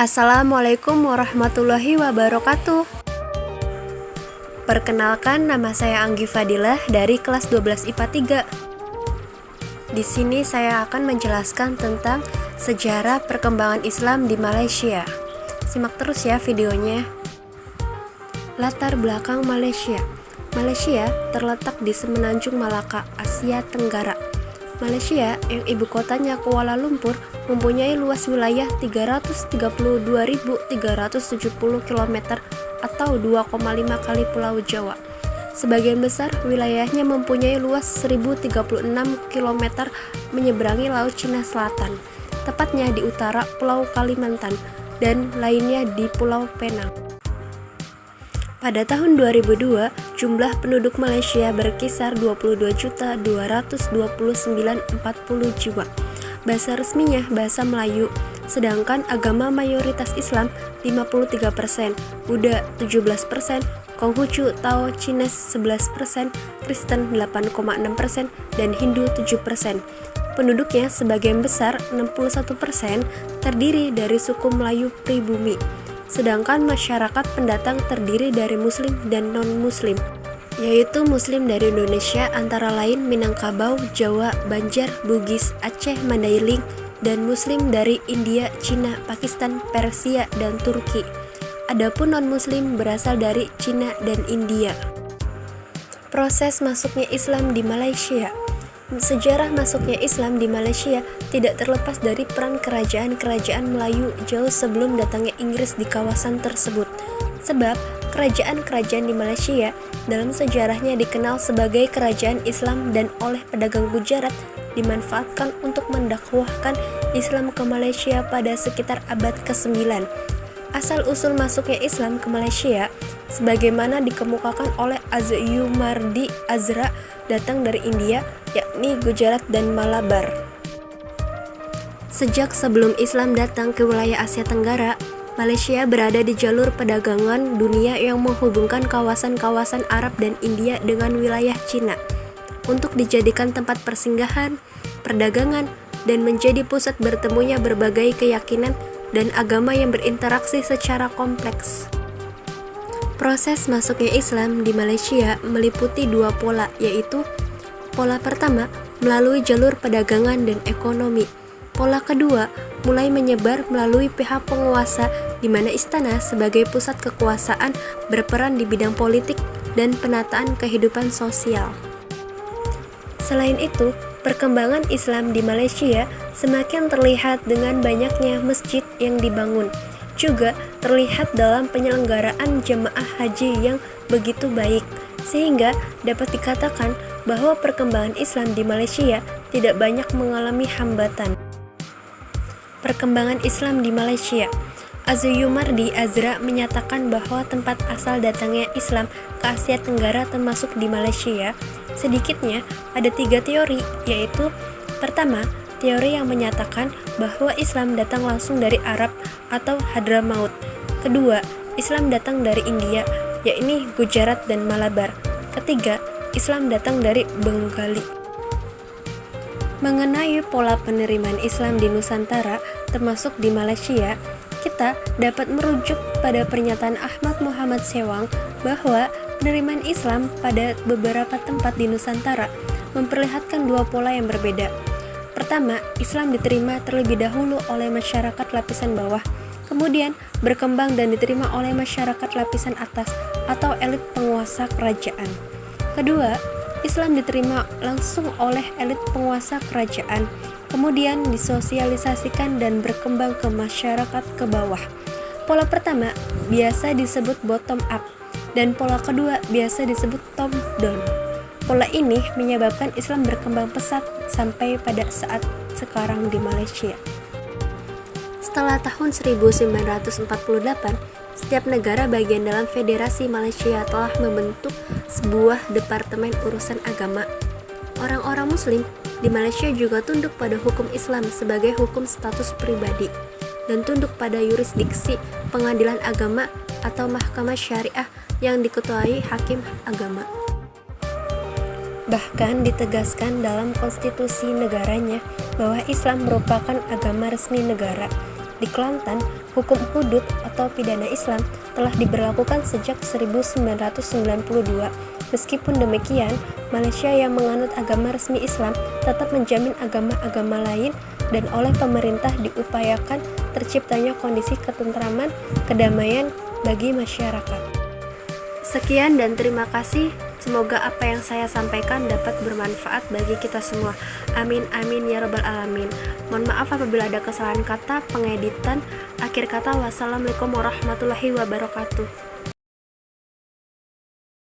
Assalamualaikum warahmatullahi wabarakatuh. Perkenalkan, nama saya Anggi Fadilah dari kelas 12 IPA 3. Di sini saya akan menjelaskan tentang sejarah perkembangan Islam di Malaysia. Simak terus ya videonya. Latar belakang Malaysia. Malaysia terletak di semenanjung Malaka, Asia Tenggara. Malaysia yang ibu kotanya Kuala Lumpur mempunyai luas wilayah 332.370 km atau 2,5 kali Pulau Jawa. Sebagian besar wilayahnya mempunyai luas 1036 km menyeberangi Laut Cina Selatan, tepatnya di utara Pulau Kalimantan dan lainnya di Pulau Penang. Pada tahun 2002, jumlah penduduk Malaysia berkisar 22.229.040 jiwa. Bahasa resminya bahasa Melayu, sedangkan agama mayoritas Islam 53%, Buddha 17%, Konghucu Tao Chinese 11%, Kristen 8,6%, dan Hindu 7%. Penduduknya sebagian besar 61% terdiri dari suku Melayu pribumi, sedangkan masyarakat pendatang terdiri dari Muslim dan non-Muslim, yaitu Muslim dari Indonesia antara lain Minangkabau, Jawa, Banjar, Bugis, Aceh, Mandailing, dan Muslim dari India, Cina, Pakistan, Persia, dan Turki. Adapun non-Muslim berasal dari Cina dan India. Proses masuknya Islam di Malaysia. Sejarah masuknya Islam di Malaysia tidak terlepas dari peran kerajaan-kerajaan Melayu jauh sebelum datangnya Inggris di kawasan tersebut. Sebab kerajaan-kerajaan di Malaysia dalam sejarahnya dikenal sebagai kerajaan Islam dan oleh pedagang Gujarat dimanfaatkan untuk mendakwahkan Islam ke Malaysia pada sekitar abad ke-9. Asal-usul masuknya Islam ke Malaysia sebagaimana dikemukakan oleh Azyumardi Azra datang dari India, yakni Gujarat dan Malabar. Sejak sebelum Islam datang ke wilayah Asia Tenggara, Malaysia berada di jalur perdagangan dunia yang menghubungkan kawasan-kawasan Arab dan India dengan wilayah Cina untuk dijadikan tempat persinggahan, perdagangan, dan menjadi pusat bertemunya berbagai keyakinan dan agama yang berinteraksi secara kompleks. Proses masuknya Islam di Malaysia meliputi dua pola, yaitu pola pertama melalui jalur perdagangan dan ekonomi. Pola kedua mulai menyebar melalui pihak penguasa di mana istana sebagai pusat kekuasaan berperan di bidang politik dan penataan kehidupan sosial. Selain itu, perkembangan Islam di Malaysia semakin terlihat dengan banyaknya masjid yang dibangun. Juga terlihat dalam penyelenggaraan jemaah haji yang begitu baik, sehingga dapat dikatakan bahwa perkembangan Islam di Malaysia tidak banyak mengalami hambatan. Perkembangan Islam di Malaysia. Azyumardi Azra menyatakan bahwa tempat asal datangnya Islam ke Asia Tenggara termasuk di Malaysia. Sedikitnya ada 3 teori, yaitu pertama, teori yang menyatakan bahwa Islam datang langsung dari Arab atau Hadramaut. Kedua, Islam datang dari India, yakni Gujarat dan Malabar. Ketiga, Islam datang dari Bengali. Mengenai pola penerimaan Islam di Nusantara, termasuk di Malaysia, kita dapat merujuk pada pernyataan Ahmad Muhammad Sewang bahwa penerimaan Islam pada beberapa tempat di Nusantara memperlihatkan dua pola yang berbeda. Pertama, Islam diterima terlebih dahulu oleh masyarakat lapisan bawah, kemudian berkembang dan diterima oleh masyarakat lapisan atas atau elit penguasa kerajaan. Kedua, Islam diterima langsung oleh elit penguasa kerajaan, kemudian disosialisasikan dan berkembang ke masyarakat ke bawah. Pola pertama biasa disebut bottom up, dan pola kedua biasa disebut top down. Pola ini menyebabkan Islam berkembang pesat sampai pada saat sekarang di Malaysia. Setelah tahun 1948, setiap negara bagian dalam Federasi Malaysia telah membentuk sebuah Departemen Urusan Agama. Orang-orang Muslim di Malaysia juga tunduk pada hukum Islam sebagai hukum status pribadi dan tunduk pada yurisdiksi pengadilan agama atau mahkamah syariah yang diketuai hakim agama. Bahkan ditegaskan dalam konstitusi negaranya bahwa Islam merupakan agama resmi negara. Di Kelantan, hukum hudud atau pidana Islam telah diberlakukan sejak 1992. Meskipun demikian, Malaysia yang menganut agama resmi Islam tetap menjamin agama-agama lain dan oleh pemerintah diupayakan terciptanya kondisi ketentraman, kedamaian bagi masyarakat. Sekian dan terima kasih. Semoga apa yang saya sampaikan dapat bermanfaat bagi kita semua. Amin amin ya rabbal alamin. Mohon maaf apabila ada kesalahan kata, pengeditan. Akhir kata, wassalamualaikum warahmatullahi wabarakatuh.